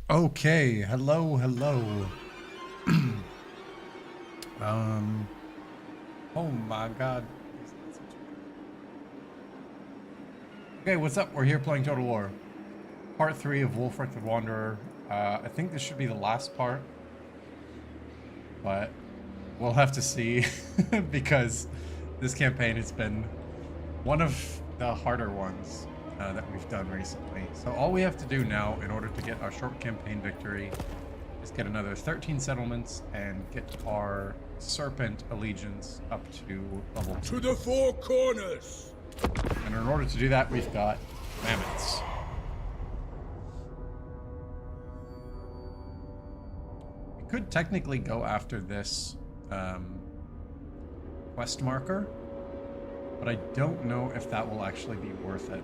Okay, hello. Um, oh my god. Okay, what's up? We're here playing Total War. Part 3 of Wulfric the Wanderer. I think this should be the last part. But we'll have to see because this campaign has been one of the harder ones that we've done recently. So all we have to do now in order to get our short campaign victory is get another 13 settlements and get our serpent allegiance up to level 2. To the four corners! And in order to do that, we've got mammoths. We could technically go after this quest marker, but I don't know if that will actually be worth it.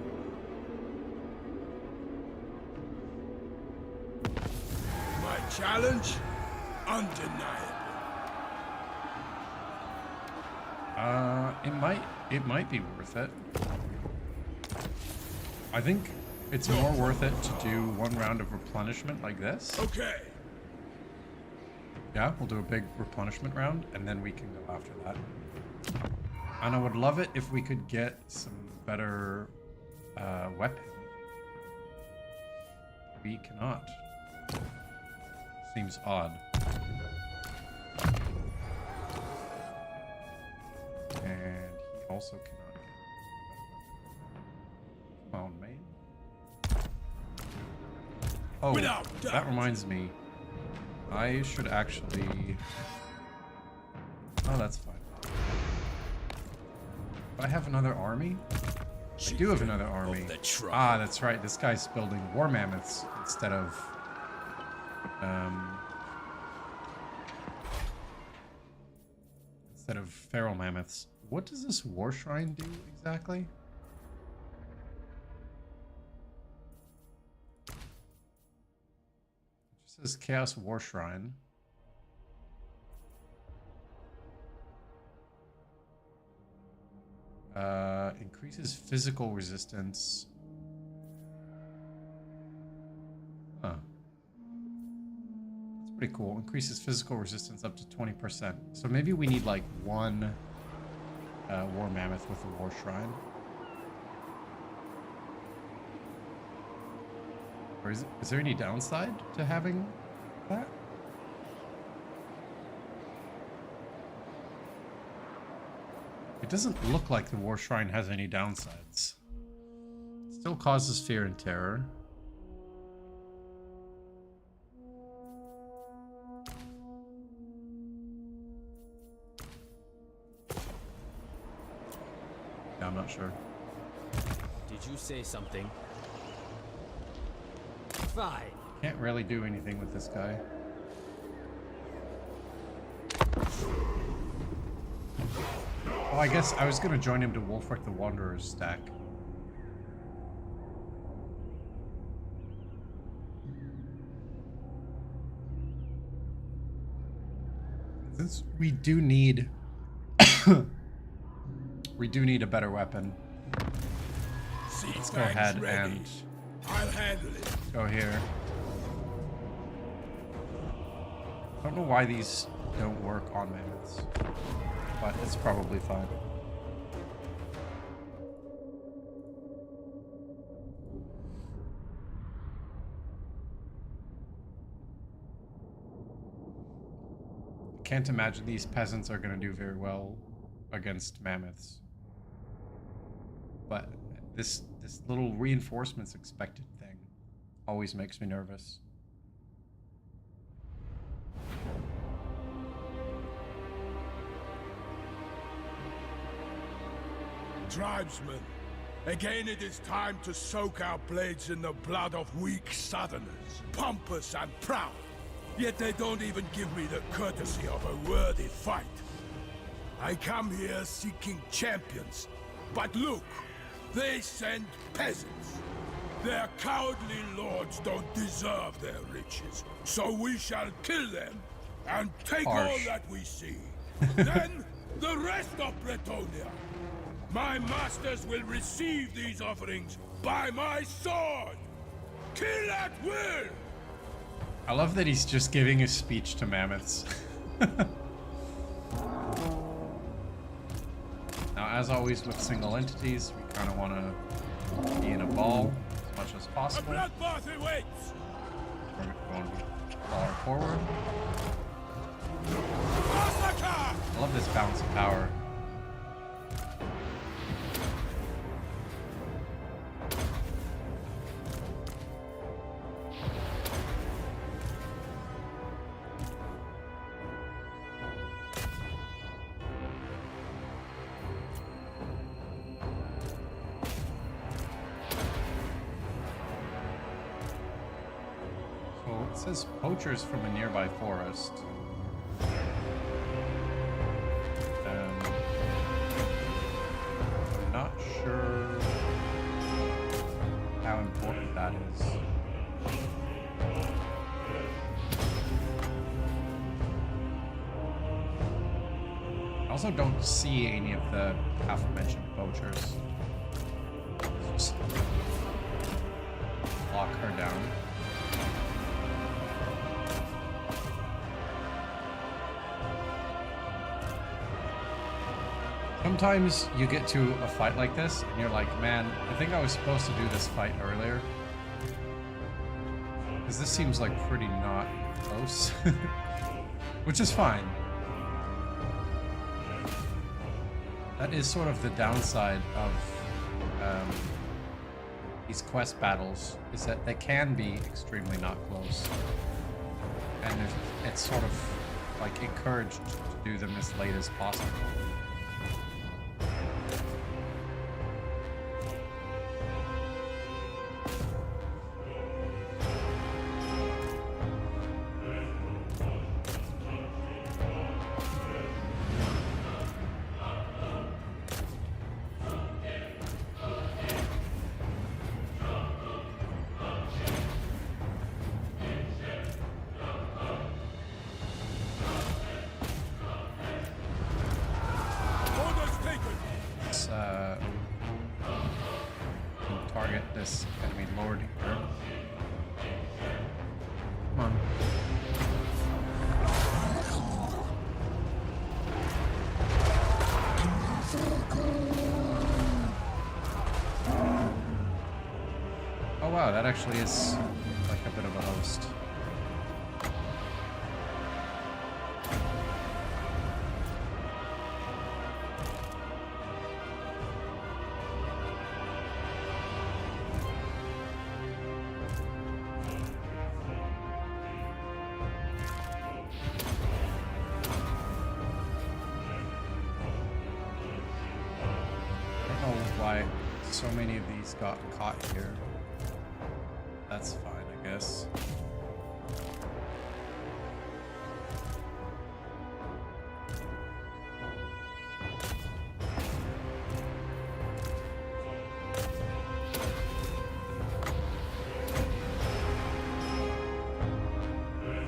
My challenge? Undeniable. It might be worth it. I think it's more worth it to do one round of replenishment like this. Okay. Yeah, we'll do a big replenishment round, and then we can go after that. And I would love it if we could get some better weapon. We cannot. Seems odd. And he also cannot get a better weapon. Come on, mate. Oh, that reminds me. I should actually... Oh, that's fine. Do I have another army? I do have another army. Ah, that's right. This guy's building war mammoths instead of... instead of feral mammoths. What does this war shrine do exactly? It just says Chaos War Shrine. Increases physical resistance. Huh. That's pretty cool. Increases physical resistance up to 20%. So maybe we need like one war mammoth with a war shrine. Or is there any downside to having that? It doesn't look like the War Shrine has any downsides. It still causes fear and terror. Yeah, I'm not sure. Did you say something? Fine. Can't really do anything with this guy. Oh, I guess I was gonna join him to Wulfric the Wanderer's stack. Since we do need we do need a better weapon. Let's go ahead and I'll handle it. go here. I don't know why these don't work on mammoths, but it's probably fine. Can't imagine these peasants are going to do very well against mammoths. But this little reinforcements expected thing always makes me nervous. Tribesmen, again it is time to soak our blades in the blood of weak southerners, pompous and proud. Yet they don't even give me the courtesy of a worthy fight. I come here seeking champions, but look, they send peasants. Their cowardly lords don't deserve their riches, so we shall kill them and take all that we see. Then the rest of Bretonnia. My masters will receive these offerings by my sword! Kill at will! I love that he's just giving a speech to mammoths. Now, as always with single entities, we kind of want to be in a ball as much as A possible. bloodbath awaits! We're going to ball forward. Massacre! I love this balance of power. It says poachers from a nearby forest. I'm not sure how important that is. I also don't see any of the aforementioned poachers. Let's just lock her down. Sometimes you get to a fight like this and you're like, man, I think I was supposed to do this fight earlier. Because this seems like pretty not close. Which is fine. That is sort of the downside of these quest battles, is that they can be extremely not close. And it's sort of like encouraged to do them as late as possible. Target this enemy lord here. Come on. Oh wow, that actually is like a bit of a host. Why so many of these got caught here. That's fine, I guess.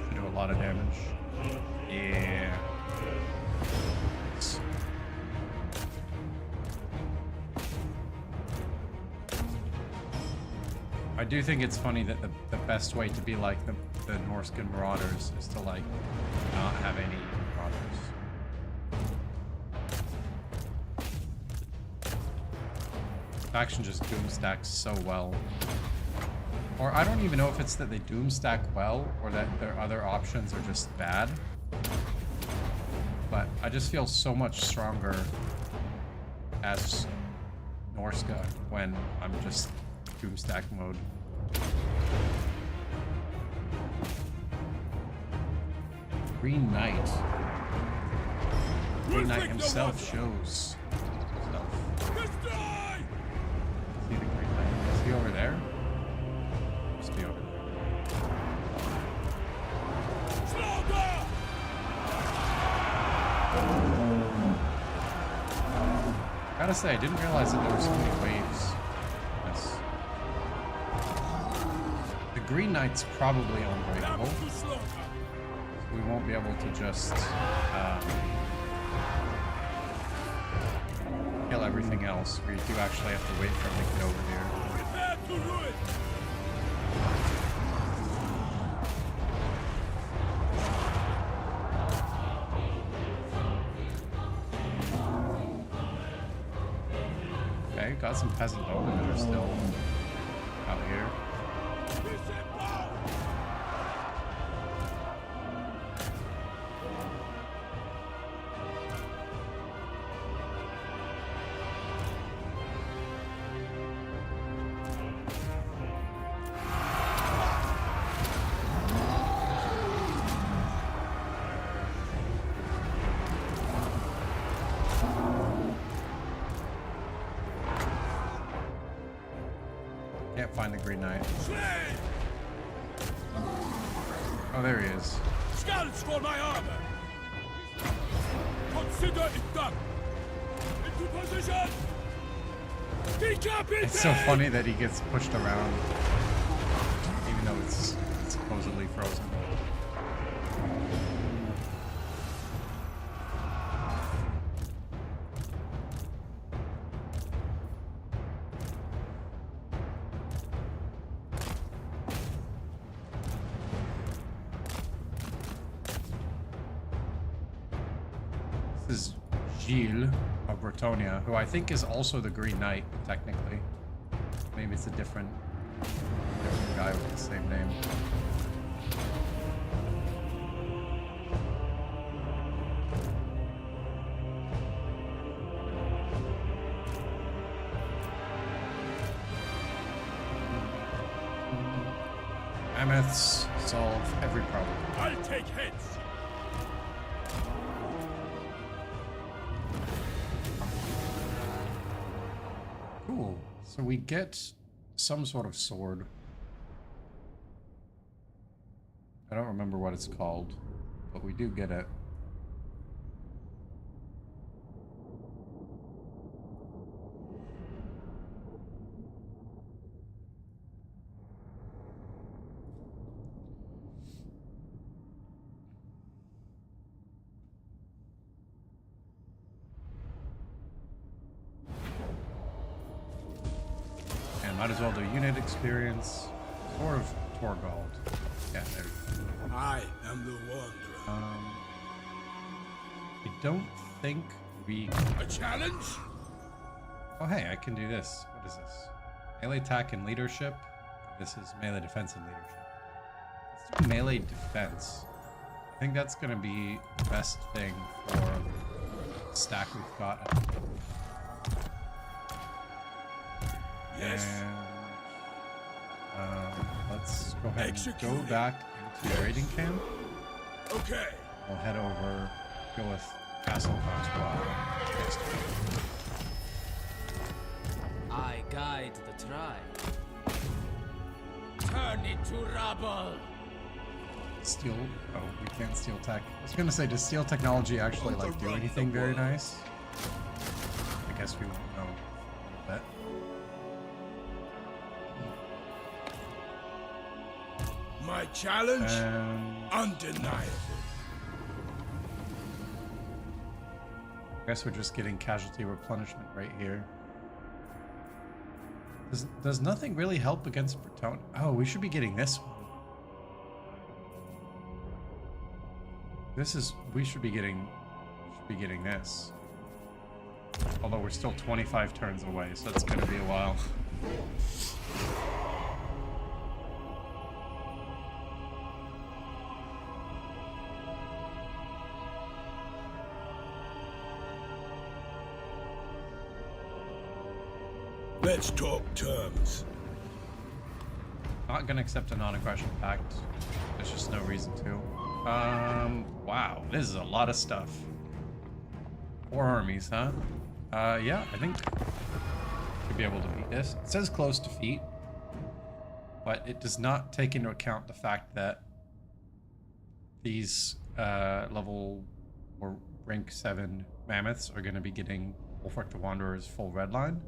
Should do a lot of damage. Yeah. I do think it's funny that the best way to be like the Norscan Marauders is to like not have any Marauders. The faction just doomstacks so well. Or I don't even know if it's that they doomstack well or that their other options are just bad. But I just feel so much stronger as Norska when I'm just doomstack mode. Green Knight. Green Knight himself shows stuff. See the Green Knight? Is he over there? Must be over there. Gotta say, I didn't realize that there were so many waves. Yes. The Green Knight's probably unbreakable. So we won't be able to just kill everything else. We do actually have to wait for him to get over here. got some peasant bowmen that are still out here. Can't find the Green Knight. Oh, there he is. Scouts for my armor! Consider it done! Into position! Decapitate! It's so funny that he gets pushed around, even though it's supposedly frozen. This is Gilles of Bretonnia, who I think is also the Green Knight, technically. Maybe it's a different guy with the same name. Mammoths solve every problem. I'll take heads! Cool. So we get some sort of sword. I don't remember what it's called, but we do get it. Might as well do unit experience. Sword of Torgold. Yeah, there we go. I am the Wanderer. I don't think we... A challenge? Oh, hey, I can do this. What is this? Melee attack and leadership. This is melee defense and leadership. Let's do melee defense. I think that's going to be the best thing for the stack we've got. Yes. And let's go ahead and go back into the raiding camp. Okay. We'll head over, go with Castle Squad next week. I guide the tribe. Turn it to rubble. Steel. Oh, we can't steal tech. I was gonna say, does steel technology actually like do anything very nice? I guess we won't know a little bit. My challenge? Undeniable. I guess we're just getting casualty replenishment right here. Does nothing really help against Bretonnia? Oh, we should be getting this one. We should be getting this. Although we're still 25 turns away, so it's gonna be a while. Let's talk terms. Not gonna accept a non-aggression pact. There's just no reason to. Wow, this is a lot of stuff. 4 armies, huh? Yeah, I think should be able to beat this. It says close defeat, but it does not take into account the fact that these level or rank 7 mammoths are going to be getting Wulfric the Wanderer's full red line.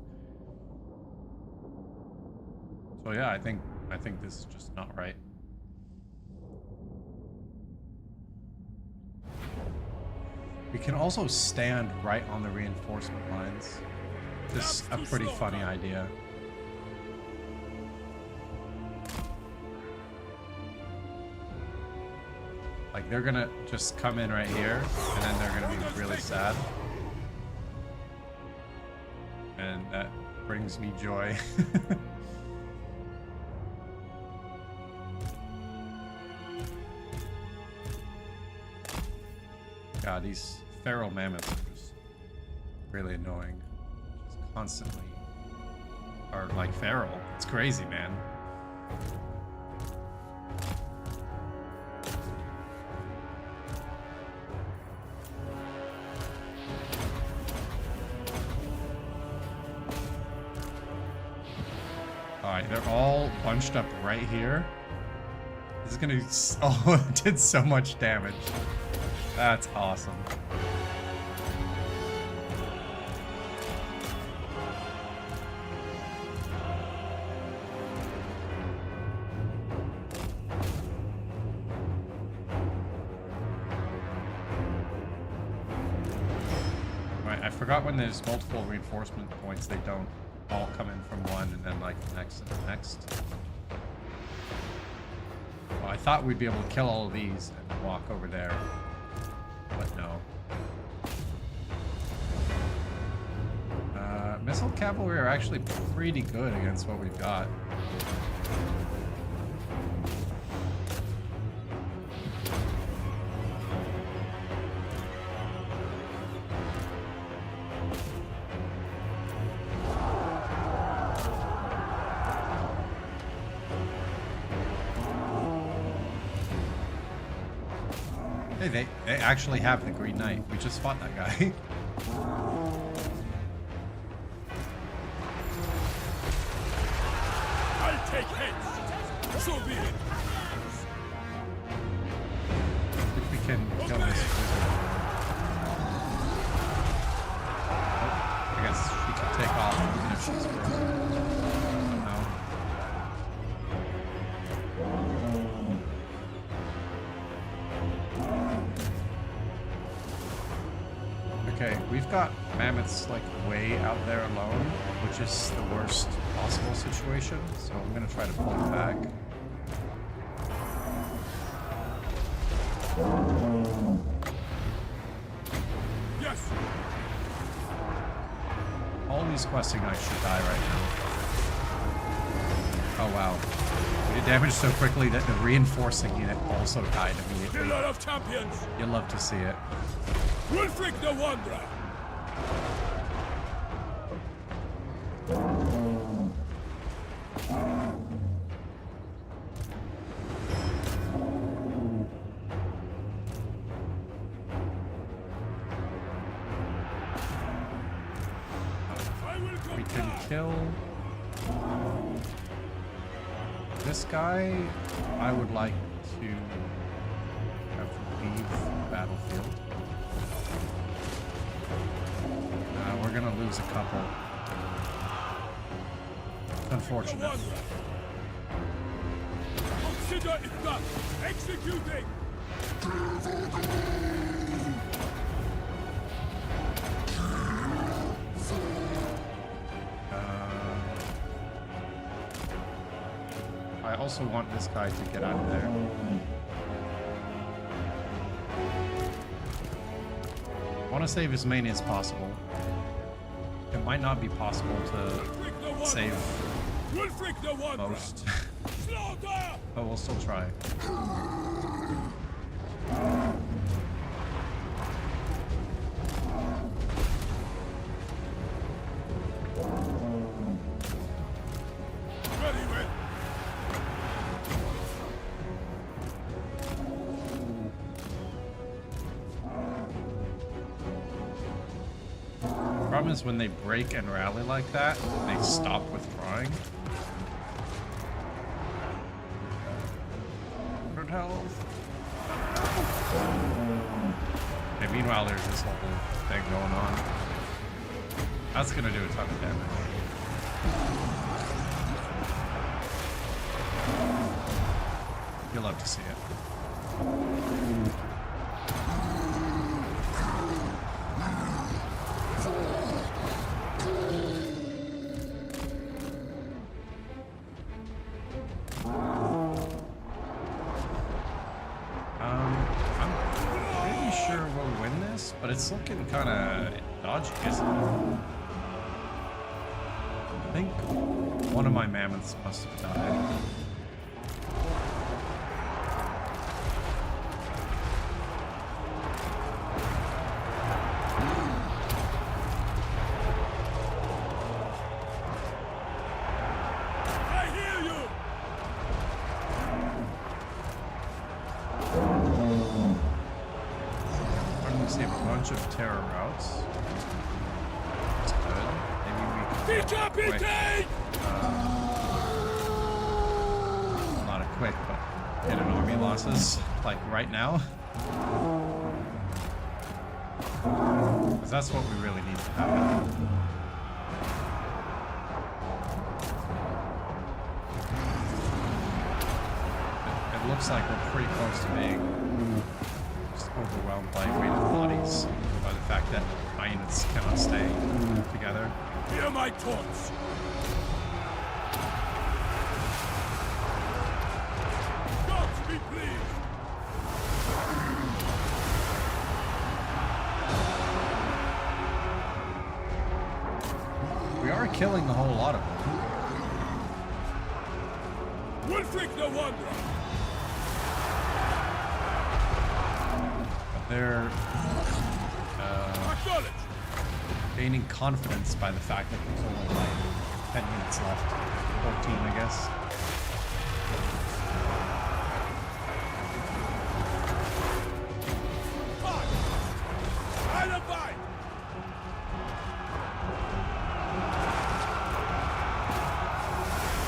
So yeah, I think this is just not right. We can also stand right on the reinforcement lines. This is a pretty funny idea. Like, they're gonna just come in right here, and then they're gonna be really sad. And that brings me joy. God, these feral mammoths are just really annoying. Just constantly are like feral. It's crazy, man. Alright, they're all bunched up right here. This is gonna... Oh, it did so much damage. That's awesome. Right, I forgot when there's multiple reinforcement points, they don't all come in from one and then like the next and the next. Well, I thought we'd be able to kill all of these and walk over there, but no. Missile cavalry are actually pretty good against what we've got. Hey, they actually have the Green Knight. We just fought that guy. I'll take heads. So be it. I think we can kill this wizard. Oh, I guess she can take off even if she's frozen. No. Okay, we've got mammoths like way out there alone, which is the worst possible situation, so I'm gonna try to pull it back. Yes. All these questing knights should die right now. Oh wow. We did damage so quickly that the reinforcing unit also died immediately. Killer of champions. You'll love to see it. Wulfric the Wanderer. We can kill this guy. I would like to have to leave the battlefield. We're gonna lose a couple. Unfortunate. Consider it done. Executing. I also want this guy to get out of there. I want to save as many as possible. It might not be possible to save most, but we'll still try. Problem is when they break and rally like that, they stop withdrawing. Good health. Okay, meanwhile there's this whole thing going on. That's gonna do a ton of damage. You'll love to see it. But it's looking kind of dodgy, isn't it? think one of my mammoths must have died. Of terror routes. That's good. Maybe we can not a quick, but get an army losses like right now. Because that's what we really need to happen. It looks like we're pretty close to being overwhelmed by weighted bodies, by the fact that my units cannot stay together. Hear my taunts! Gods be pleased! We are killing a whole lot of them. Wulfric the Wanderer! They're gaining confidence by the fact that there's only like 10 minutes left. 14, I guess.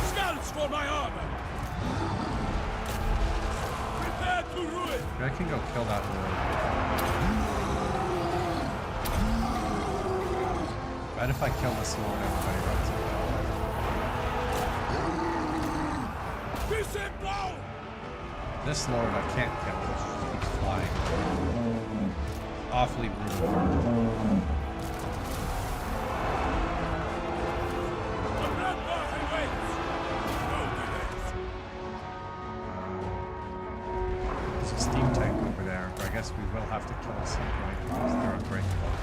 Scouts for my armor! Prepare to ruin! I can go kill that lord. But if I kill this lord, everybody runs away. This lord I can't kill, which keeps flying. Awfully brutal. There's a steam tank over there, but I guess we will have to kill some point because they're unbreakable.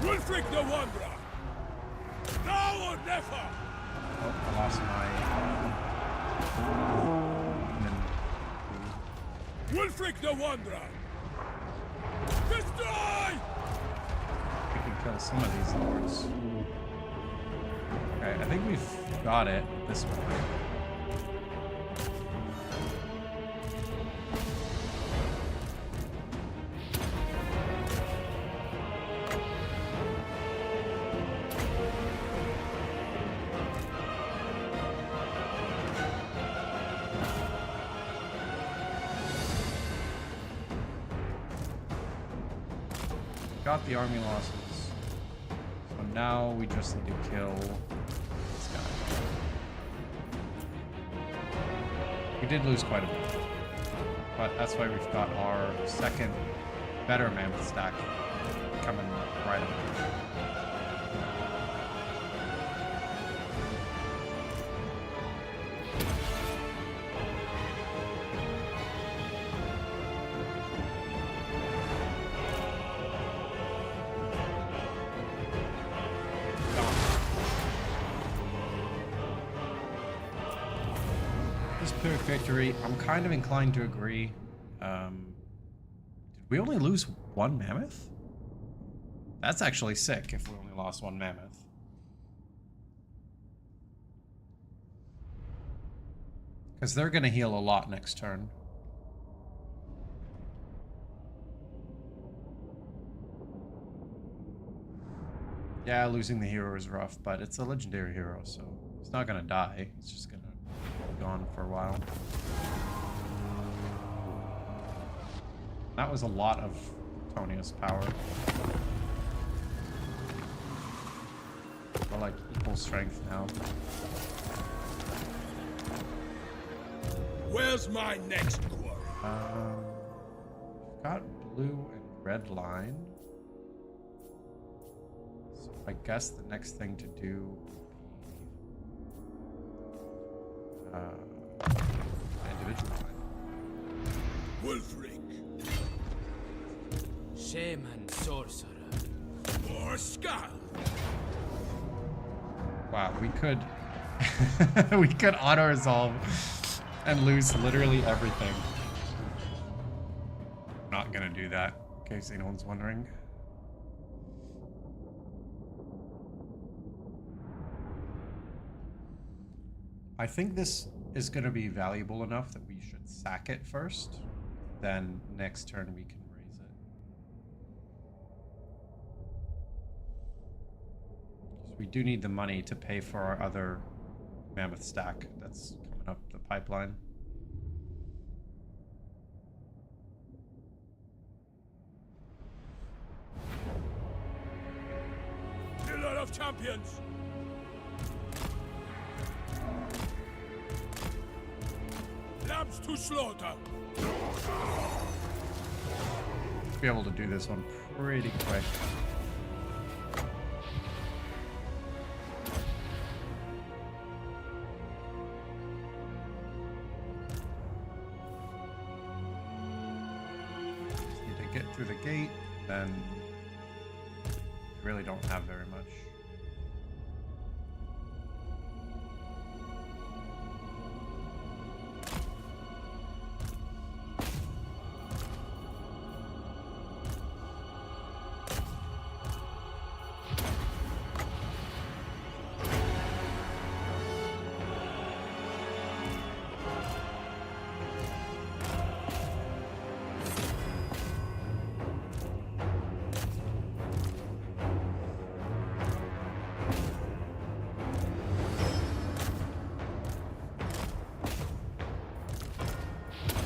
Wulfric the Wanderer! Now or never! Oh, I lost my... Wulfric the Wanderer! Destroy! We can kill some of these lords. Okay, I think we've got it this way. Got the army losses. So now we just need to kill this guy. We did lose quite a bit. But that's why we've got our second better mammoth stack coming right up. Pyrrhic victory. I'm kind of inclined to agree. Did we only lose one mammoth? That's actually sick if we only lost one mammoth. Because they're going to heal a lot next turn. Yeah, losing the hero is rough, but it's a legendary hero, so it's not going to die. It's just going to gone for a while. That was a lot of Bretonnia's power. We're like equal strength now. Where's my next quarry? Got blue and red line. So I guess the next thing to do individual line. Wulfric. Shame and sorcerer. Or skull. Wow, we could we could auto resolve and lose literally everything. Not gonna do that, in case anyone's wondering. I think this is gonna be valuable enough that we should sack it first. Then next turn we can raise it. We do need the money to pay for our other mammoth stack that's coming up the pipeline. Killer of champions. Lambs to slaughter. Be able to do this one pretty quick. Just need to get through the gate, then we really don't have very much.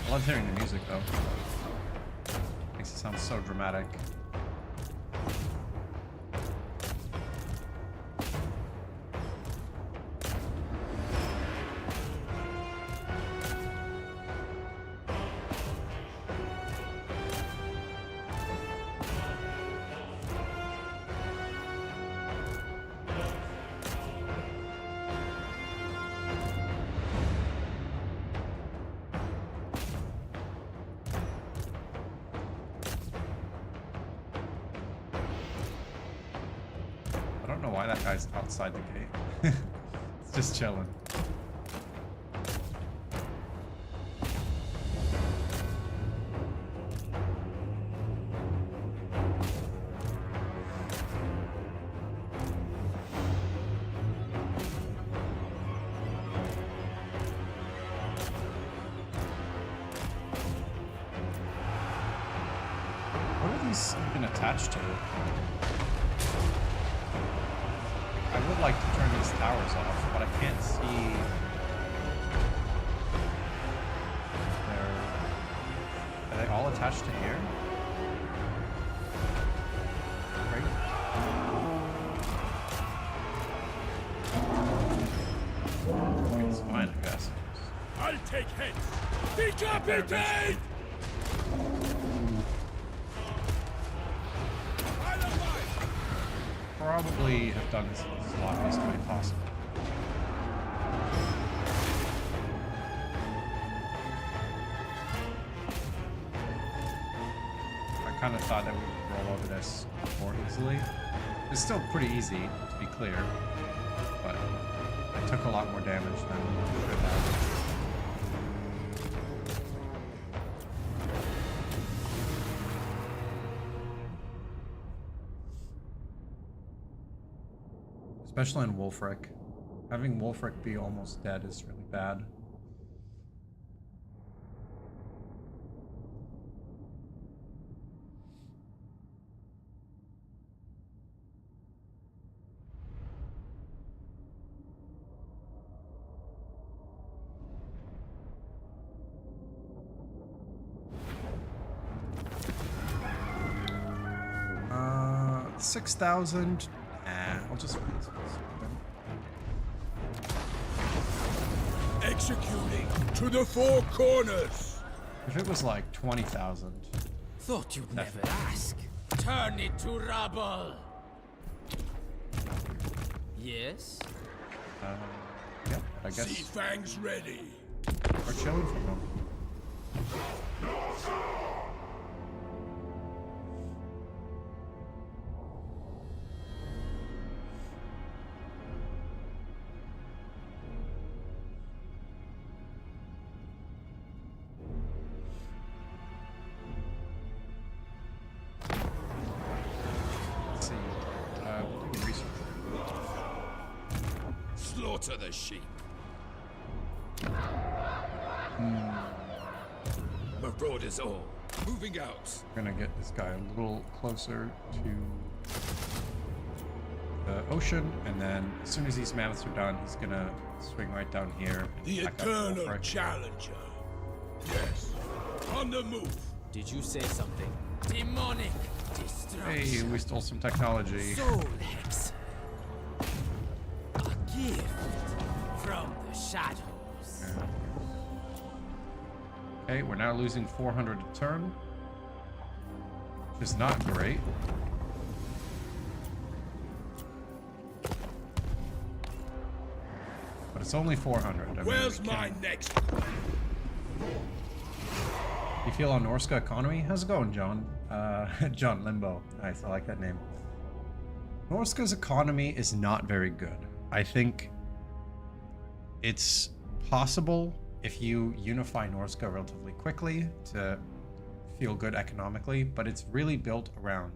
I love hearing the music though. Makes it sound so dramatic. I don't know why that guy's outside the gate. It's just chilling. What are these even attached to? I would like to turn these towers off, but I can't see. Are they all attached to here? Right? It's fine, I guess. I'll take heads. Decapitate! Probably have done this the sloppiest way possible. I kind of thought that we would roll over this more easily. It's still pretty easy, to be clear, but I took a lot more damage than I should have. Especially in Wulfric. Having Wulfric be almost dead is really bad. Uh, 6,000. Nah, I'll just raise this. Executing to the four corners. If it was like 20,000. Thought you'd never ask. Turn it to rubble. Yes? Yep, I guess Sea fangs ready. we're chilling from them. slaughter the sheep. Marauders all. Moving out. We're gonna get this guy a little closer to the ocean, and then as soon as these mammoths are done, he's gonna swing right down here. And The attack that eternal Wulfric. challenger. Yes. On the move. Did you say something? Demonic destruction. Hey, we stole some technology. Soul hex. A gift from the shadows. Okay, we're now losing 400 a turn, which is not great. But it's only 400. I mean, Where's we my can't- next? You feel on Norska economy? How's it going, John? John Limbo. Nice, I like that name. Norska's economy is not very good. I think it's possible if you unify Norska relatively quickly to feel good economically, but it's really built around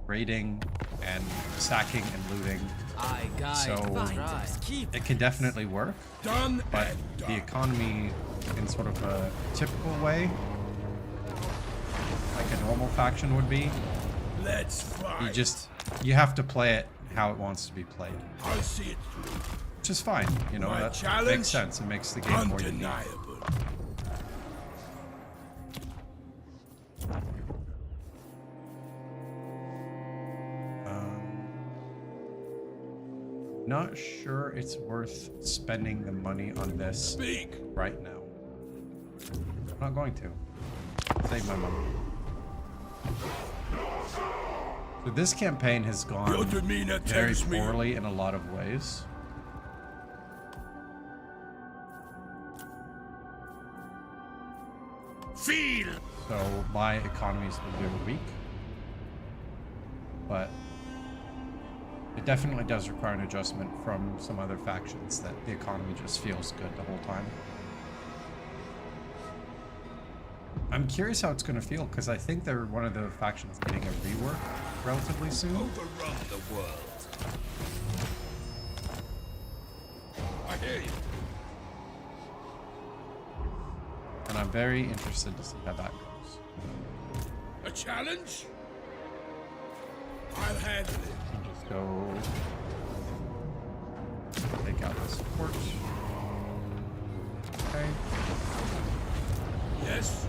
raiding and sacking and looting. I guide So, finders, keep It can definitely work, Done but and the done. economy in sort of a typical way, like a normal faction would be, Let's fight. you have to play it how it wants to be played, I'll see it through. which is fine. You know, My that challenge? makes sense. It makes the game more unique. Undeniable. Not sure it's worth spending the money on this Speak. right now. I'm not going to. Save my money. So this campaign has Your gone demeanor very tells me. poorly in a lot of ways. Feel. So my economy's been doing weak. But it definitely does require an adjustment from some other factions that the economy just feels good the whole time. I'm curious how it's going to feel, because I think they're one of the factions getting a rework relatively soon. Overrun the world. I hear you. And I'm very interested to see how that goes. A challenge? I'll handle it. I'll just go take out the support. Okay. Yes.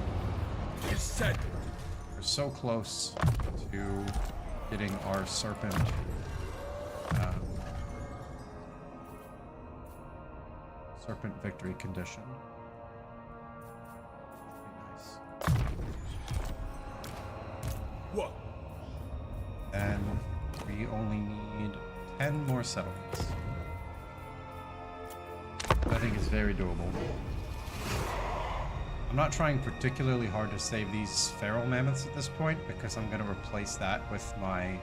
It's set. We're so close to getting our serpent serpent victory condition. Nice. What? And we only need 10 more settlements. I think it's very doable. I'm not trying particularly hard to save these feral mammoths at this point, because I'm going to replace that with my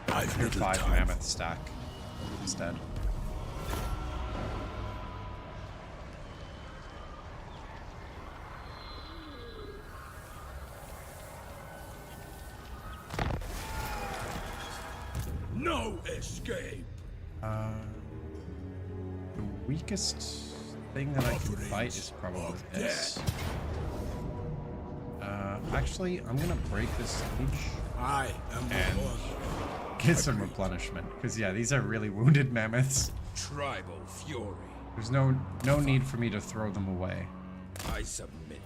I've tier little 5 time. mammoth stack instead. No escape. The weakest thing that I can fight is probably this. Actually, I'm gonna break this siege I am the and one. get some replenishment, because yeah, these are really wounded mammoths. Tribal fury. There's no need for me to throw them away. I submit.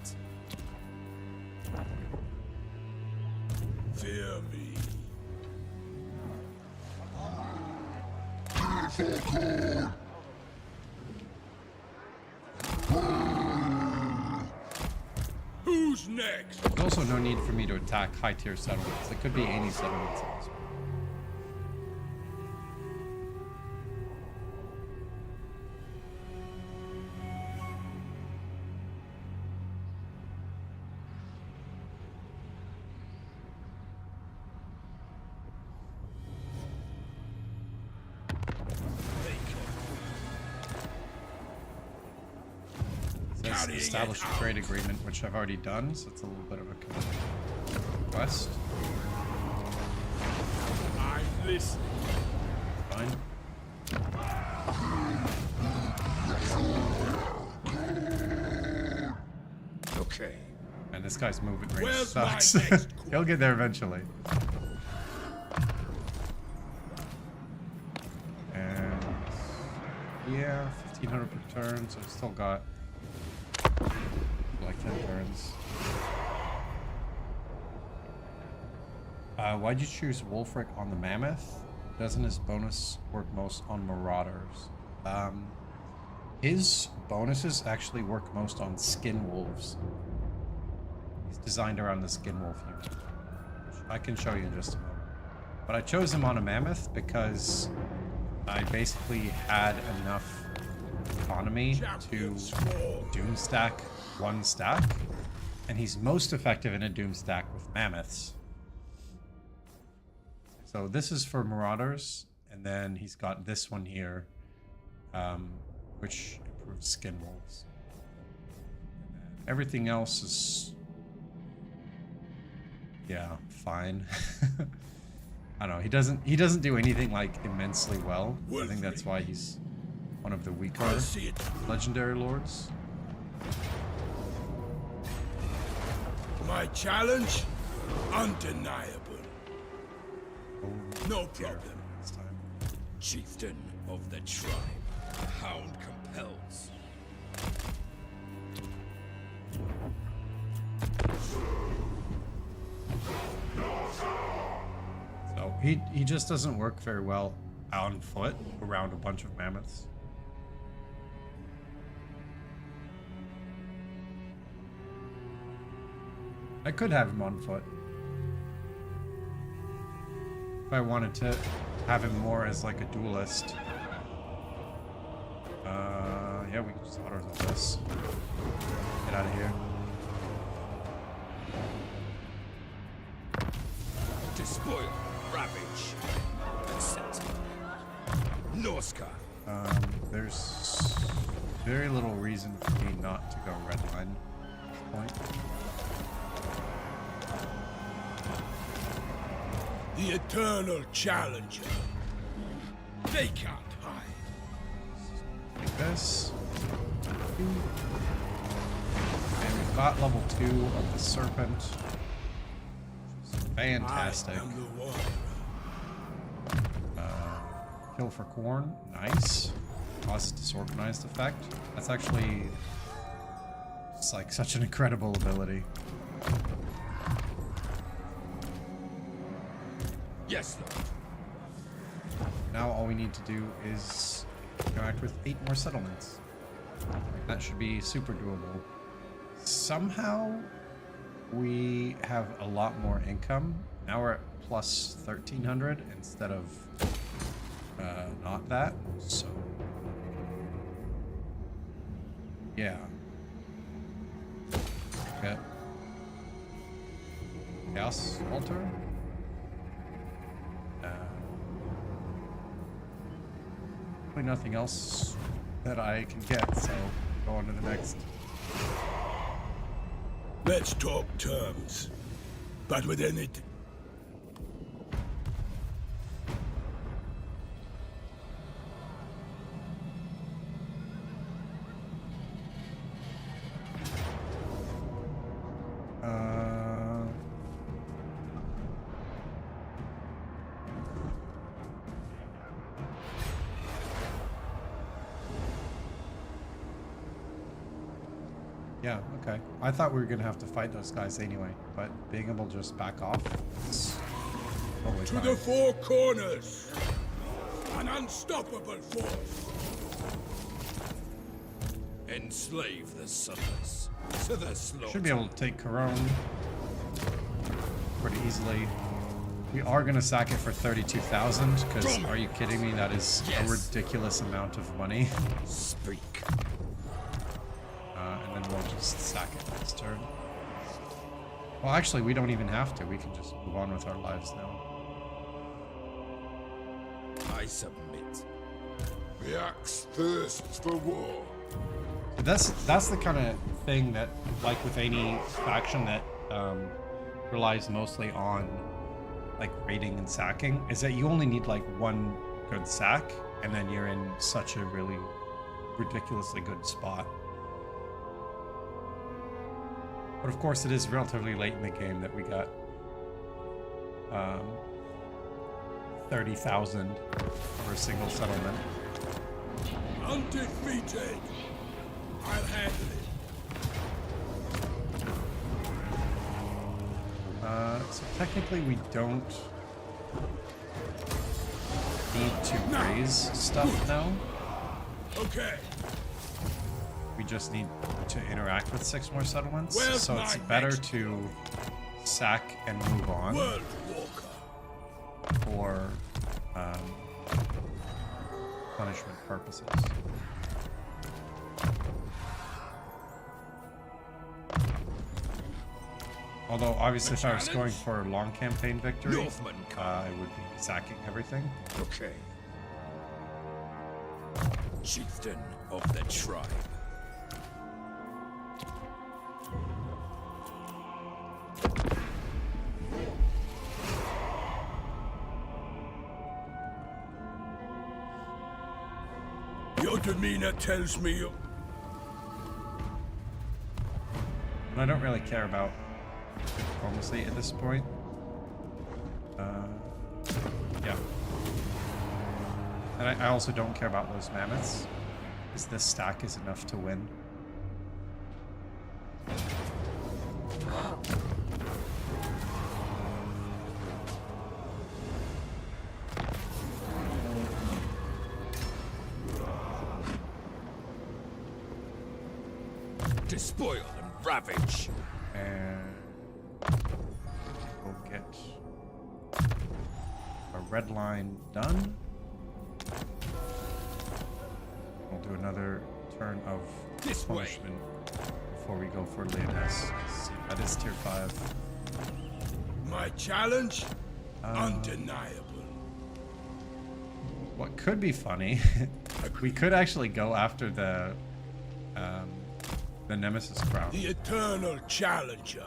Fear me. Who's next? There's also no need for me to attack high tier settlements. It could be any settlements at this point. It says establish a trade agreement, which I've already done, so it's a little bit of a quest. I'm listening. Fine. shame. And this guy's movement range Where's my sucks. next He'll get there eventually. And yeah, 1500 per turn, so we still got like 10 turns. Why'd you choose Wulfric on the mammoth? Doesn't his bonus work most on marauders? His bonuses actually work most on skin wolves. He's designed around the skin wolf unit, which I can show you in just a moment. But I chose him on a mammoth because I basically had enough economy to doom stack one stack, and he's most effective in a doom stack with mammoths. So this is for marauders, and then he's got this one here, which improves skin wolves. And then everything else is, yeah, fine. I don't know. He doesn't do anything like immensely well. I think that's why he's one of the weaker legendary lords. My challenge? Undeniable. Oh, No problem. this time. Chieftain of the tribe. The hound compels. So he just doesn't work very well on foot around a bunch of mammoths. I could have him on foot if I wanted to have him more as like a duelist. Yeah, we can just auto this. Get out of here. Despoil, ravage, accept. Norska. There's very little reason for me not to go red line at this point. The eternal challenger. They can't hide. Like this. And we've got level 2 of the serpent. Which is fantastic. I am the Wanderer. Kill for corn. Nice. Causes disorganized effect. That's actually just like such an incredible ability. Yes, Lord. Now all we need to do is interact with 8 more settlements. That should be super doable. Somehow we have a lot more income. Now we're at plus 1300 instead of not that. So yeah. Okay. Chaos altar. Nothing else that I can get, so go on to the next. Let's talk terms. But within it. Yeah, okay. I thought we were gonna have to fight those guys anyway, but being able to just back off is totally To fine. the four corners! An unstoppable force! Enslave the suckers to the slaughter. Should be able to take Corone pretty easily. We are gonna sack it for 32,000, because are you kidding me? That is a ridiculous amount of money. Speak. And then we'll just sack it next turn. Well, actually, we don't even have to. We can just move on with our lives now. I submit. The axe thirsts for war. That's the kind of thing that, like with any faction that relies mostly on like raiding and sacking, is that you only need like one good sack, and then you're in such a really ridiculously good spot. But of course, it is relatively late in the game that we got 30,000 for a single settlement. Undefeated. I'll handle it. So technically we don't need to raise stuff now. Okay. We just need to interact with 6 more settlements. Where's So it's my better next to sack and move on World Walker. for punishment purposes. Although, obviously, if I was going for a long campaign victory, Northman come. I would be sacking everything. Okay. Chieftain of the tribe. Your demeanor tells me you... And I don't really care about diplomacy at this point. Yeah. And I also don't care about those mammoths, because this stack is enough to win. Despoil and ravage. And we'll get a red line done. We'll do another turn of This way. punishment before we go for Leoness. That is tier 5. My challenge? Undeniable. What could be funny, we could actually go after the Nemesis crown. The eternal challenger.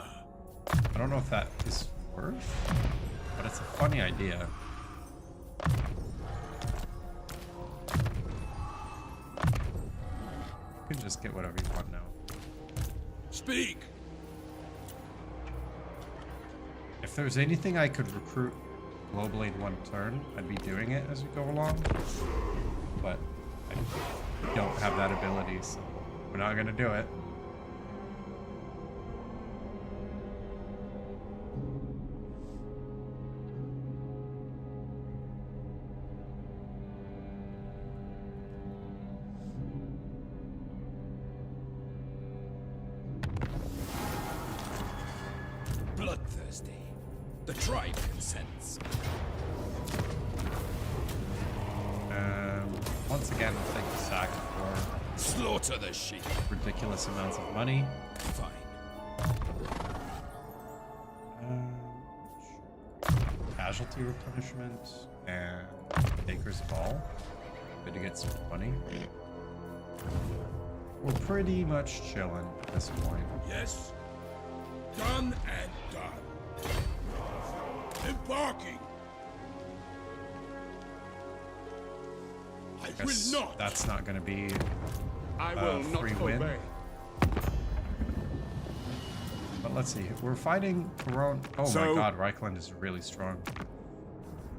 I don't know if that is worth, but it's a funny idea. You can just get whatever you want now. Speak. If there's anything I could recruit globally in one turn, I'd be doing it as we go along. But I don't have that ability, so we're not gonna do it. Bloodthirsty. The tribe consents. Once again, I'll take the sack for Slaughter the sheep. ridiculous amounts of money. Fine. Casualty replenishment and Taker's Ball. Good to get some money. We're pretty much chilling at this point. Yes. Done and done. Embarking. I Guess will not. that's not going to be I a will not free win. obey. But let's see. We're fighting Corone. Oh So- my god, Reichland is really strong.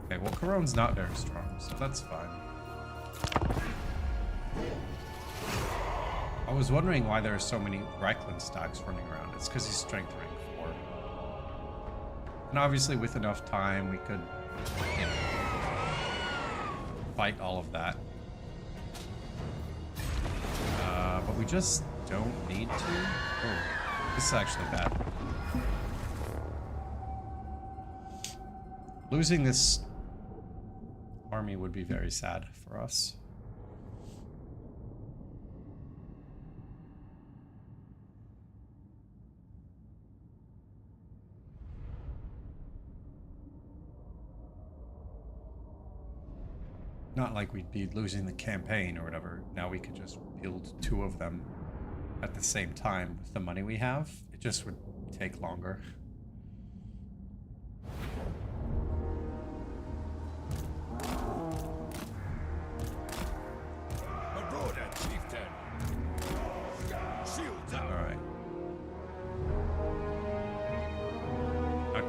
Okay, well, Corone's not very strong, so that's fine. I was wondering why there are so many Reichland stacks running around. It's because he's strength rank 4. And obviously, with enough time, we could, you know, fight all of that. But we just don't need to. Oh, this is actually bad. Losing this army would be very sad for us. Not like we'd be losing the campaign or whatever. Now we could just build 2 of them at the same time with the money we have. It just would take longer. Marauder chieftain. Shields up. Alright.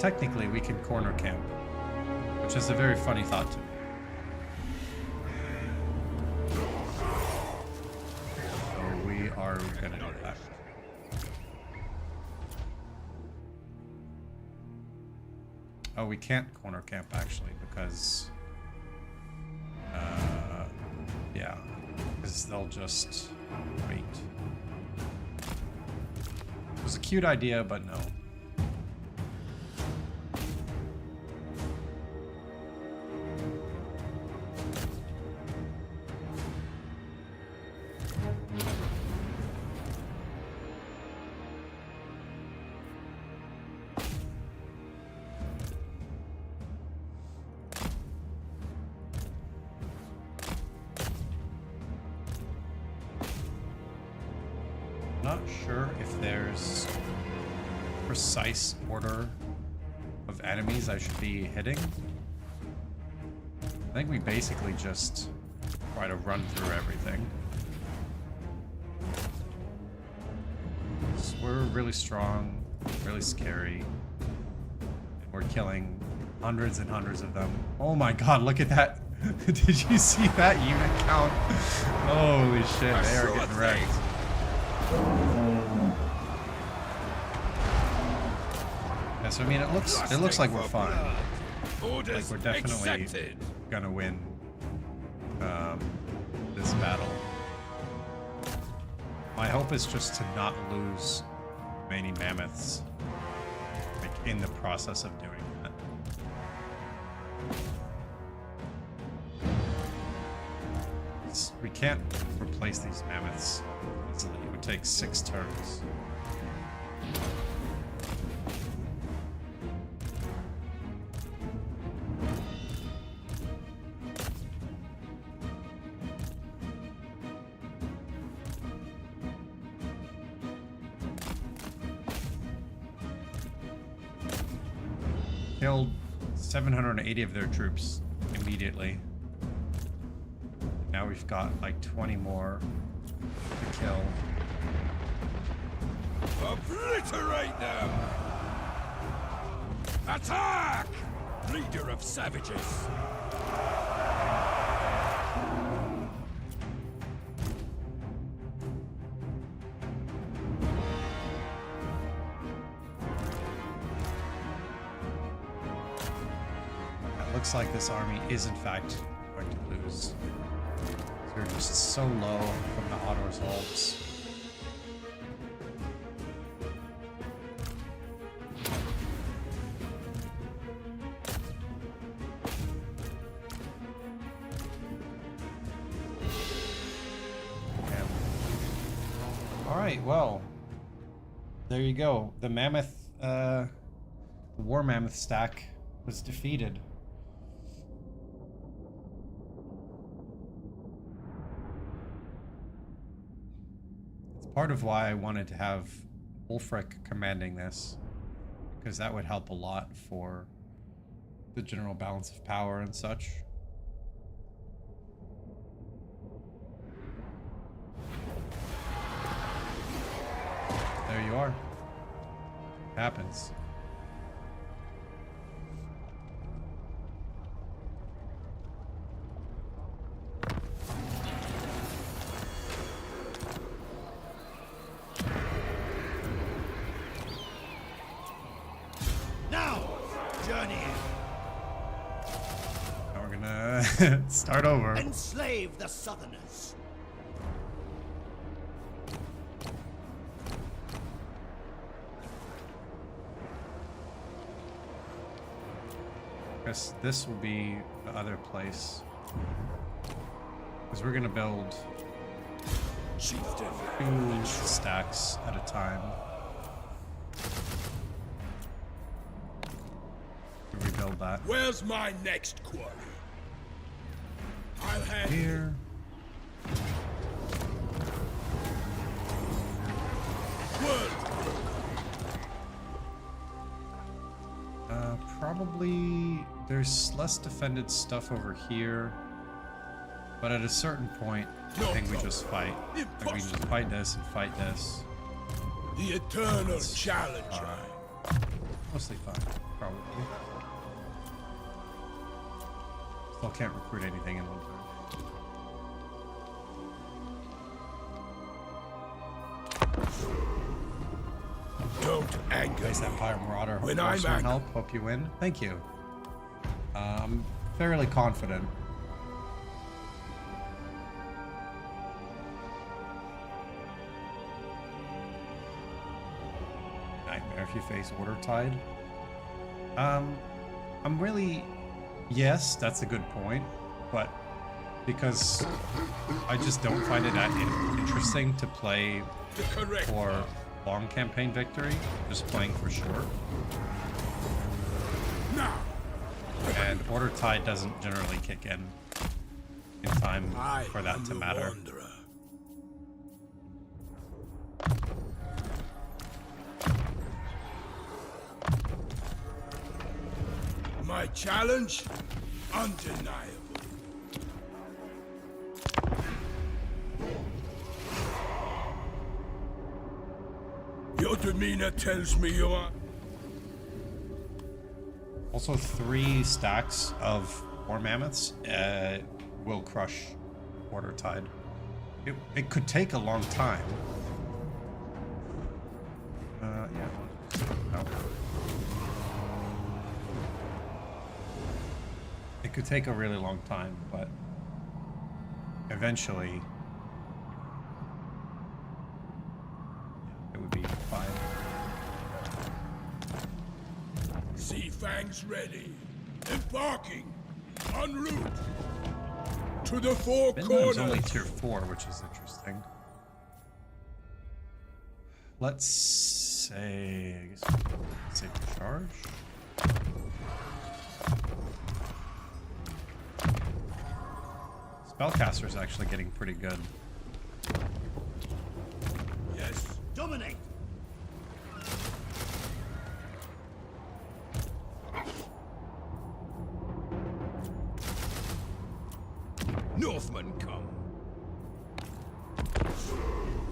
technically we can corner camp, which is a very funny thought to me. So we are gonna do that. Oh, we can't corner camp actually because, yeah, because they'll just wait. It was a cute idea, but no. Not sure if there's precise order of enemies I should be hitting. I think we basically just try to run through everything. So we're really strong, really scary, and we're killing hundreds and hundreds of them. Oh my god, look at that. Did you see that unit count? Holy shit, they are getting wrecked. Yeah, so I mean, it looks like we're fine. Like we're definitely gonna win this battle. My hope is just to not lose many mammoths, like in the process of doing that. We can't replace these mammoths easily. It would take 6 turns. Killed 780 of their troops immediately. Now we've got like 20 more to kill. Obliterate them! Attack! Leader of savages! It looks like this army is in fact going to lose. They're just so low from the auto assaults. Alright, well, there you go. The mammoth, the war mammoth stack was defeated. Part of why I wanted to have Wulfric commanding this, because that would help a lot for the general balance of power and such. There you are. Happens. Start over. Enslave the Southerners. Guess this will be the other place, because we're gonna build 2 stacks at a time. To rebuild that. Where's my next quarry? I'll have Here. Probably there's less defended stuff over here, but at a certain point, I think we just fight. Like we can just fight this and fight this. the eternal challenger. Mostly fine, probably. Still can't recruit anything in one turn. Don't anger Nice me. Empire Marauder. When Hope I'm some angry. help. Hope you win. Thank you. I'm fairly confident. Nightmare if you face Order Tide. I'm really... Yes, that's a good point. But because I just don't find it that interesting to play The correct for one. long campaign victory, just playing for short. Now, And Order Tide doesn't generally kick in time I for that am to the matter. Wanderer. My challenge? Undeniable. Your demeanor tells me you are... Also, 3 stacks of war mammoths will crush Order Tide. It could take a long time. Yeah. No. It could take a really long time, but eventually it would be fine. Sea fangs ready. Embarking. En route. To the four Vinland's corners. only tier 4, which is interesting. Let's say, I guess, save the charge. Spellcaster's actually getting pretty good. Yes. Dominate! Northmen come.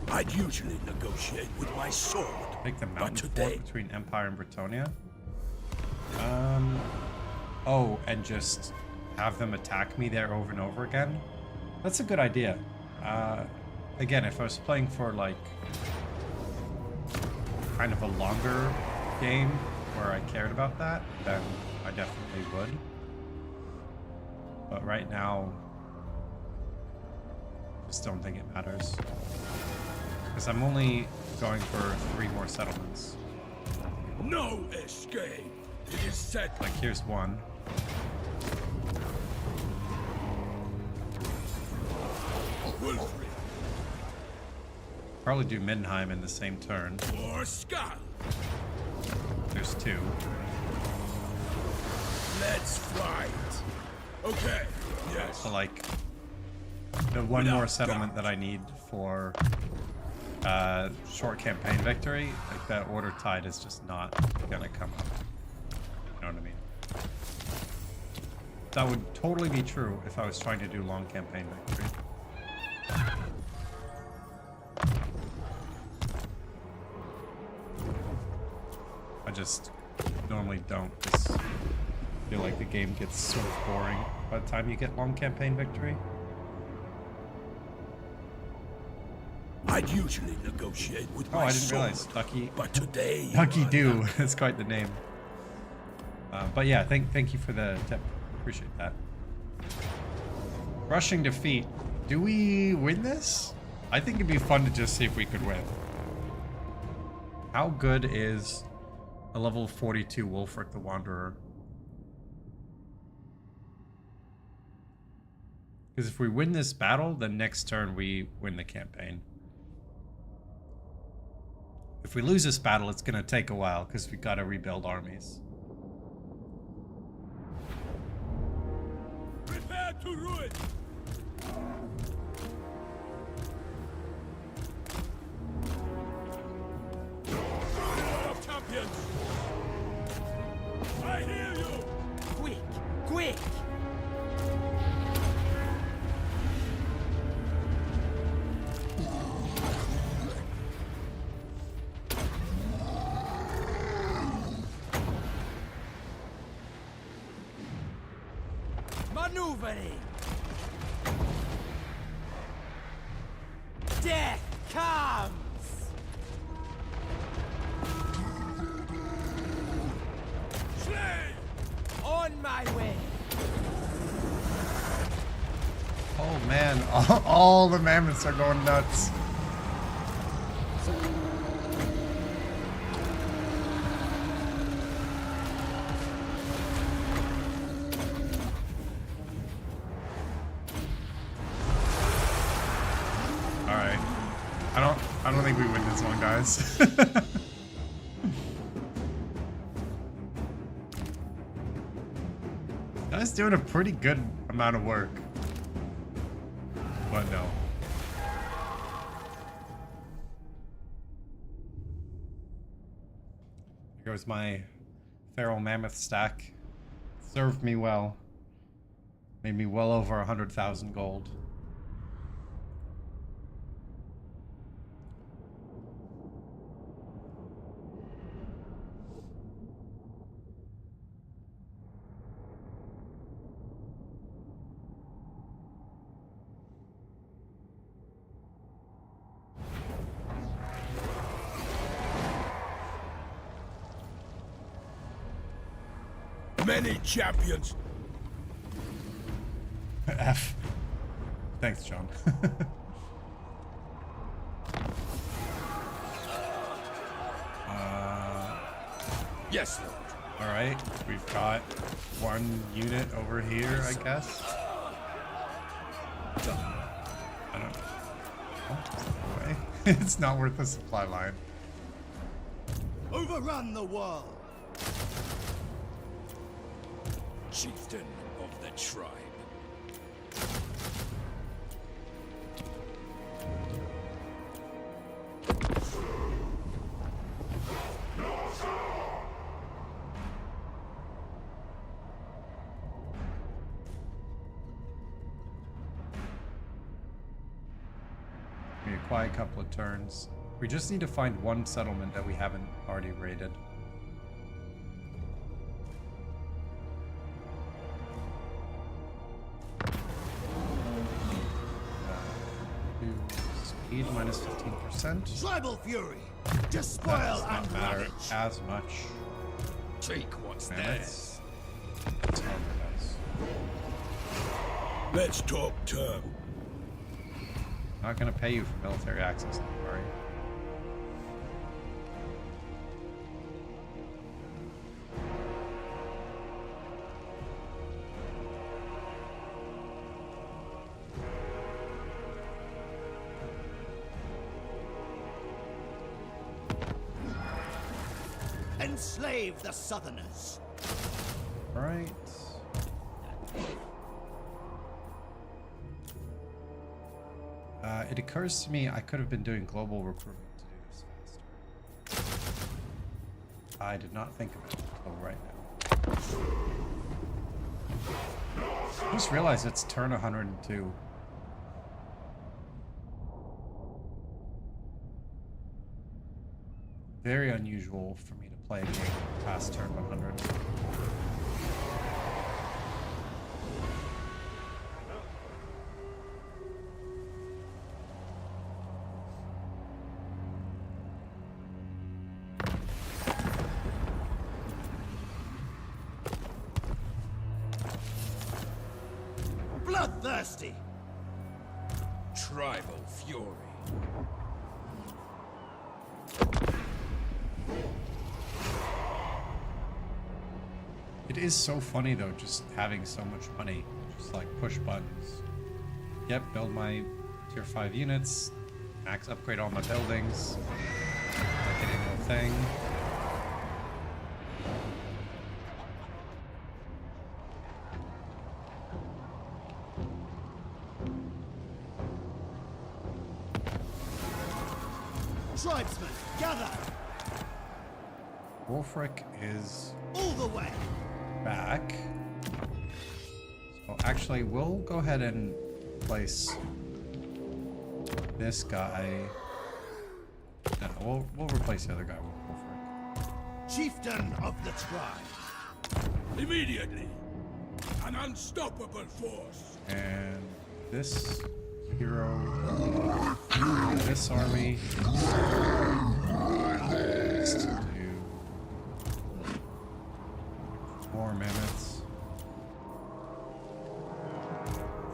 I'd usually negotiate with my sword. Make the but mountain today, fort between Empire and Bretonnia. Oh, and just have them attack me there over and over again. That's a good idea. Again, if I was playing for like kind of a longer game where I cared about that, then I definitely would. But right now, just don't think it matters. Because I'm only going for 3 more settlements. no escape. It is set. Like, here's one. Wulfric Probably do Mindenheim in the same turn. or Skull. There's 2. Let's fight. Okay. Yes. So, like, the one more settlement that I need for short campaign victory, like, that Order Tide is just not gonna come up. You know what I mean? That would totally be true if I was trying to do long campaign victory. I just normally don't, because I feel like the game gets sort of boring by the time you get long campaign victory. I'd usually negotiate with Oh, my I didn't sword. realize. Ducky But today, Ducky you are Doo. not. That's quite the name. But yeah, thank you for the tip. Appreciate that. Rushing defeat. Do we win this? I think it'd be fun to just see if we could win. How good is a level 42 Wulfric the Wanderer? Because if we win this battle, then next turn we win the campaign. If we lose this battle, it's going to take a while because we got to rebuild armies. Prepare to ruin. Of champions. I hear you. Quick! Quick! opening. Death comes. On my way. Oh man, all the mammoths are going nuts. All right, I don't think we win this one, guys. Guys doing a pretty good amount of work. But no. Here goes my feral mammoth stack. Served me well. Made me well over 100,000 gold. Many champions. F. Thanks, John. Yes, Lord. Alright, we've got one unit over here, I guess. I don't know. Oh, anyway, it's not worth the supply line. Overrun the world. Chieftain of the tribe. Be a quiet couple of turns. We just need to find one settlement that we haven't already raided. Speed minus 15%. Tribal fury. Despoil That does and not matter ravage. as much. Take what's Mammoths. It's over, guys. Let's talk term. Not gonna pay you for military access, don't worry. Enslave the Southerners. Alright. It occurs to me I could have been doing global recruitment to do this faster. I did not think of it until right now. I just realized it's turn 102. Very unusual for me to play a game past turn 100. Bloodthirsty. Tribal fury. It is so funny though, just having so much money. Just like push buttons. Yep, build my tier 5 units. Max upgrade all my buildings. Not getting no thing. Tribesmen, gather. Wulfric is All the way. back. So actually, we'll go ahead and place this guy. No, we'll replace the other guy with Wulfric. Chieftain of the tribe. Immediately. An unstoppable force. And this hero, this army, let's do more mammoths.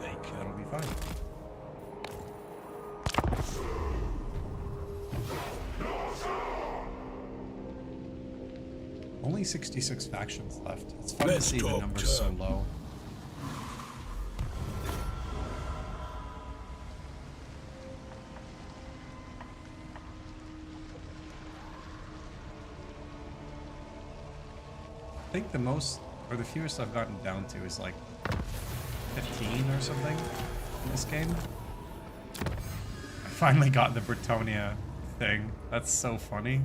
That'll be fine. Only 66 factions left. It's fun to see the numbers so low. I think the most, or the fewest I've gotten down to is like 15 or something in this game. I finally got the Bretonnia thing. That's so funny.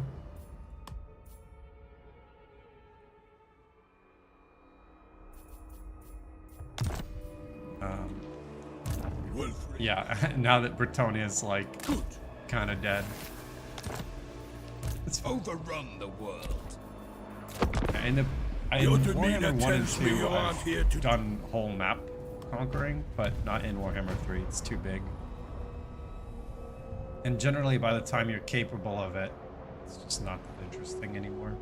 Wulfric. Yeah, now that Bretonnia is like kind of dead. It's Overrun the world. in the Your in demeanor Warhammer 1 and tells me 2, you aren't here I've to- done whole map conquering, but not in Warhammer 3. It's too big. And generally, by the time you're capable of it, it's just not that interesting anymore.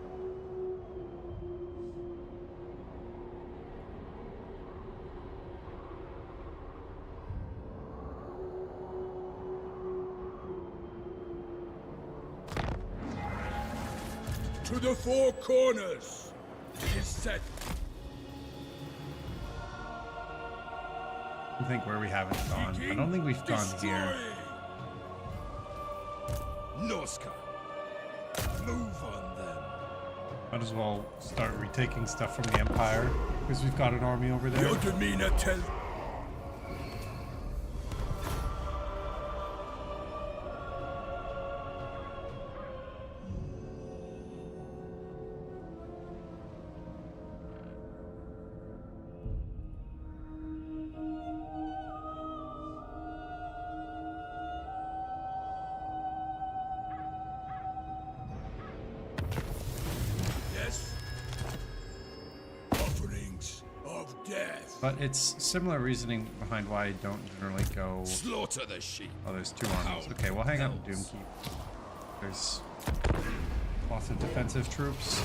To the four corners. It is set. I think where we haven't gone. I don't think we've gone here. Norska. Move on them. Might as well start retaking stuff from the Empire, because we've got an army over there. Your demeanor tells. Yes. Offerings of death. But it's similar reasoning behind why I don't generally go... Slaughter the sheep. Oh, there's two armies. Okay, we'll hang out in Doomkeep. There's lots of defensive troops.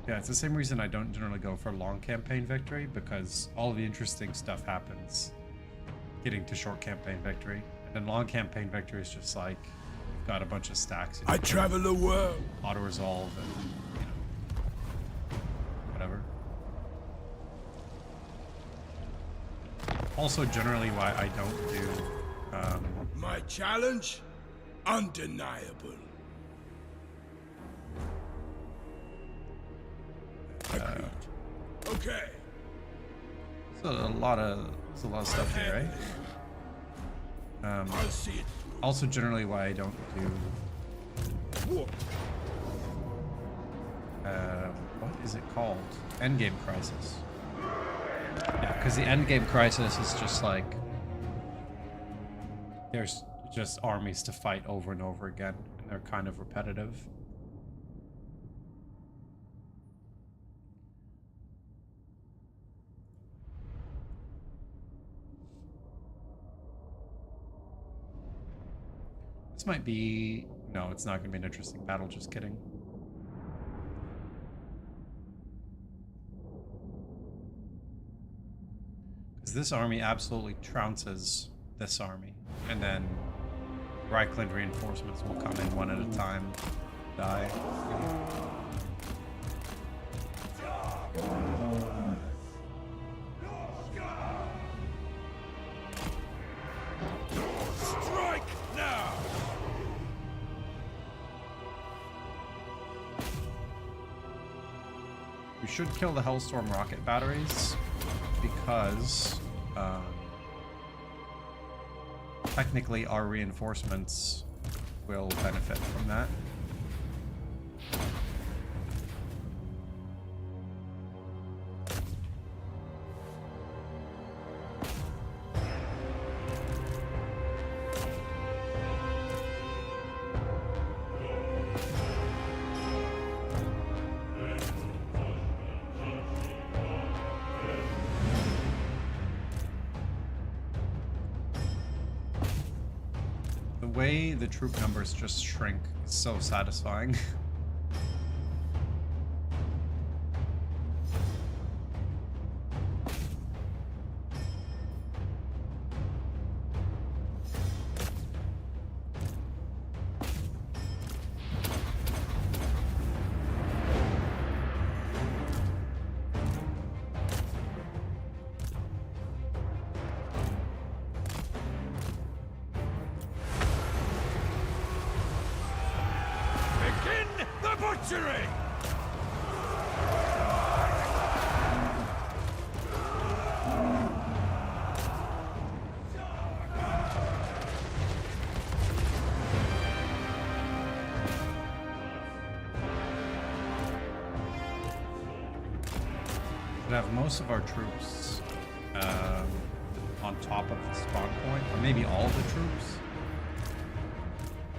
Yeah, it's the same reason I don't generally go for long campaign victory, because all the interesting stuff happens getting to short campaign victory. And then long campaign victory is just like, you've got a bunch of stacks. I travel the world. Auto-resolve and, you know, whatever. Also, generally why I don't do... My challenge? Undeniable. Agreed. Okay. So there's a lot of stuff here, right? I'll see it. Also, generally why I don't do... War. what is it called? Endgame Crisis. Yeah, because the Endgame Crisis is just like... There's just armies to fight over and over again, and they're kind of repetitive. This might be... No, it's not going to be an interesting battle, just kidding. Because this army absolutely trounces this army. And then Reichland reinforcements will come in one at a time. Die. Strike now! We should kill the Hellstorm rocket batteries because technically our reinforcements will benefit from that. way the troop numbers just shrink is so satisfying. Begin the butchery! Should have most of our troops on top of the spawn point, or maybe all the troops.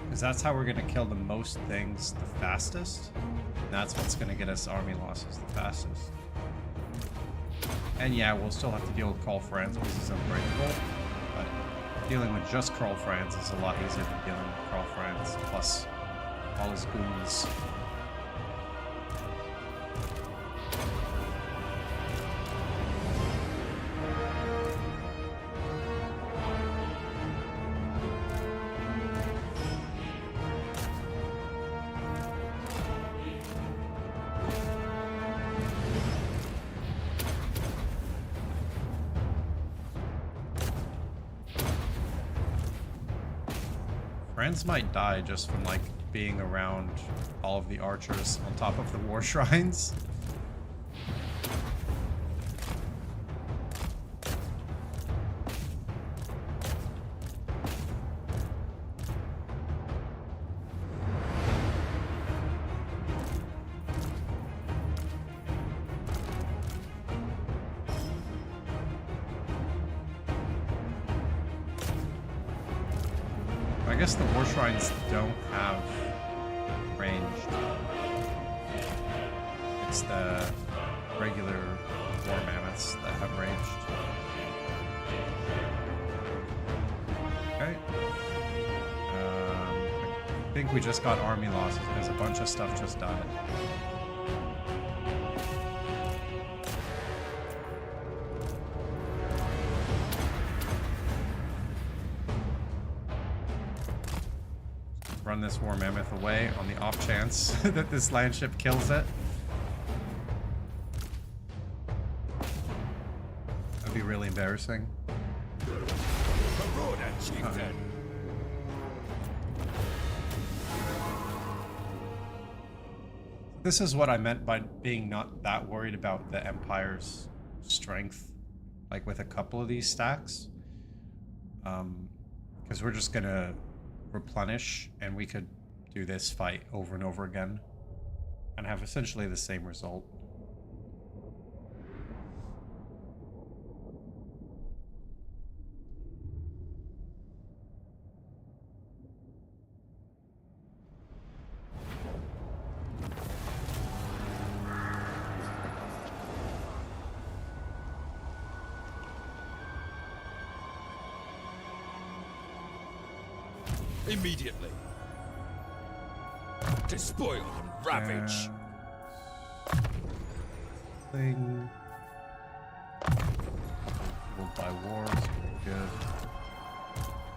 Because that's how we're going to kill the most things the fastest. And that's what's going to get us army losses the fastest. And yeah, we'll still have to deal with Call France because he's unbreakable. But dealing with just Call France is a lot easier than dealing with Call France plus all his goons. Friends might die just from like being around all of the archers on top of the war shrines. I guess the war shrines don't have ranged. It's the regular war mammoths that have ranged. Okay. I think we just got army losses because a bunch of stuff just died. Run this war mammoth away on the off chance that this landship kills it. That'd be really embarrassing. Okay. This is what I meant by being not that worried about the Empire's strength, like with a couple of these stacks. Because we're just gonna replenish and we could do this fight over and over again and have essentially the same result. Immediately. Despoil and ravage. Thing. Ruled by wars, pretty good.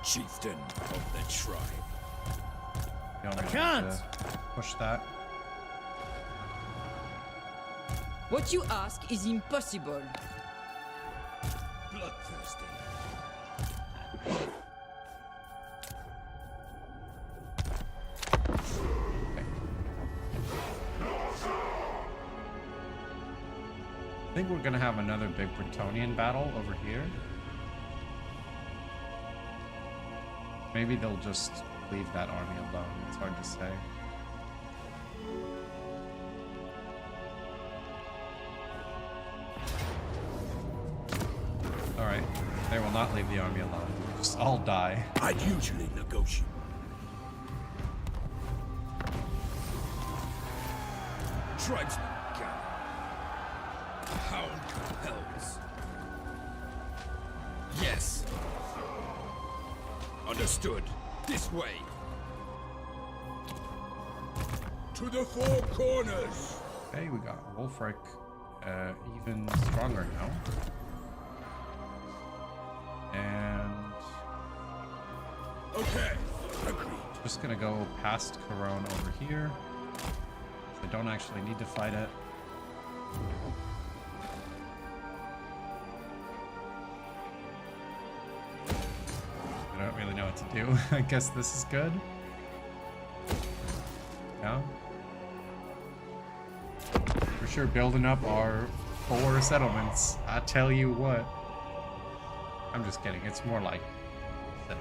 Chieftain of the tribe. You want me can't. to push that. What you ask is impossible. Bloodthirsty. I think we're gonna have another big Bretonnian battle over here. Maybe they'll just leave that army alone. It's hard to say. Alright, they will not leave the army alone. They'll just all die. I'd usually negotiate. Tribesmen gather. Hound compels. Yes. Understood. This way. To the four corners. Okay, we got Wulfric even stronger now. And Okay, agreed. just gonna go past Corone over here. I don't actually need to fight it. I don't really know what to do. I guess this is good. Yeah. For sure, building up our 4 settlements. I tell you what. I'm just kidding. It's more like 6.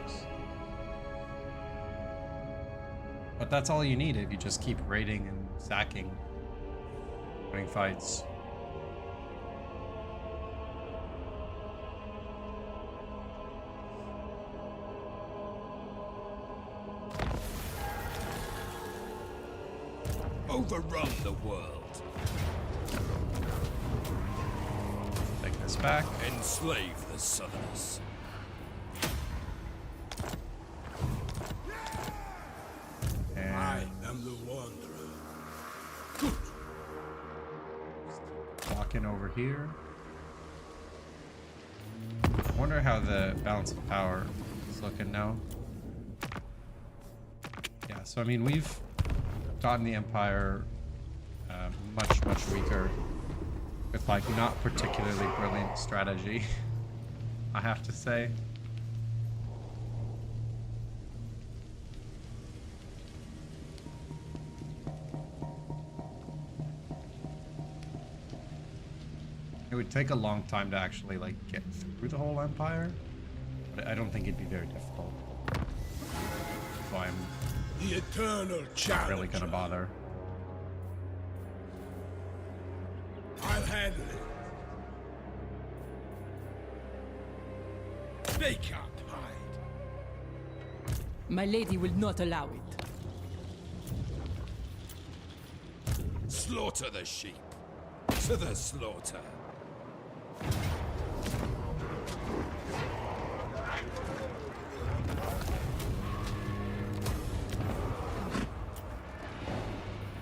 But that's all you need if you just keep raiding and sacking, winning fights. Overrun the world. Take this back. Enslave the Southerners. I am the Wanderer. Good. Walk in over here. I wonder how the balance of power is looking now. Yeah, so I mean, we've gotten the Empire much weaker with like not particularly brilliant strategy, I have to say. It would take a long time to actually like get through the whole Empire, but I don't think it'd be very difficult. So I'm The eternal challenge. really gonna bother. I'll handle it. They can't hide. My lady will not allow it. Slaughter the sheep. To the slaughter.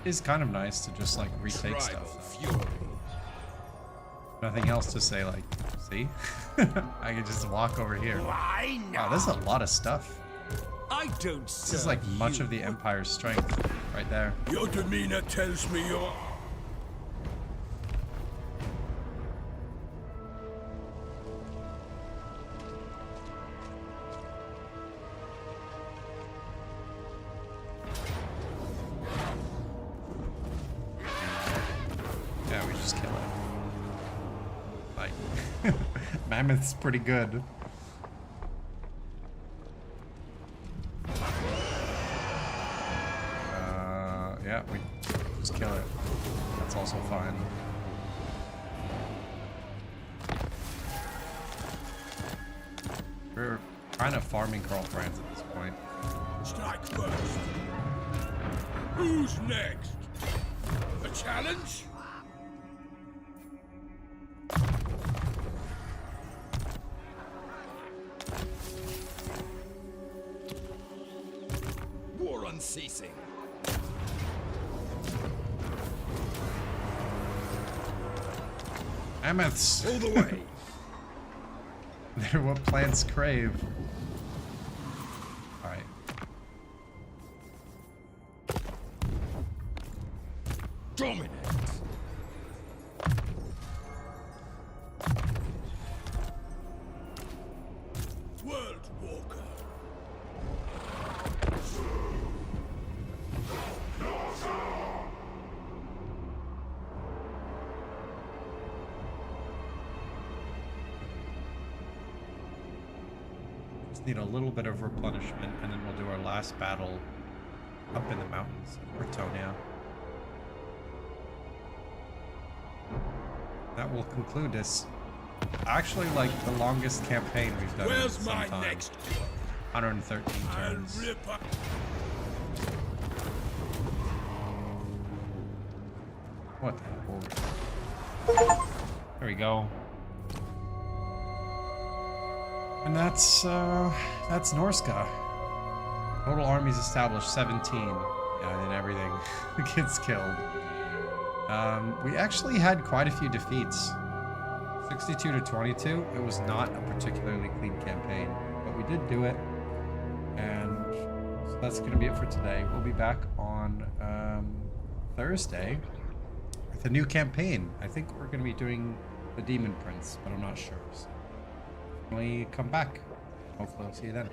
It's kind of nice to just like retake Tribal stuff. fury. Nothing else to say, like, see? I can just walk over here. Why Wow, there's a lot of stuff. I don't This is like much of the Empire's strength right there. Your demeanor tells me you're... Yeah, we just kill it. Like, Mammoth's pretty good. Yeah, we just kill it. That's also fine. We're kind of farming girlfriends at this point. Strike first. Who's next? A challenge? War unceasing. Mammoths! All the way. They're what plants crave. Alright. Dominate. World Walker. Just need a little bit of replenishment, and then we'll do our last battle up in the mountains of Bretonnia. That will conclude this. Actually, like the longest campaign we've done. Where's in some my time. next? 113 I'll turns. rip up. What the hell? There we go. And that's Norska. Total armies established 17. Yeah, and everything gets killed. We actually had quite a few defeats. 62 to 22. It was not a particularly clean campaign, but we did do it. And so that's going to be it for today. We'll be back on Thursday with a new campaign. I think we're going to be doing the Demon Prince, but I'm not sure. So definitely come back. Hopefully I'll see you then.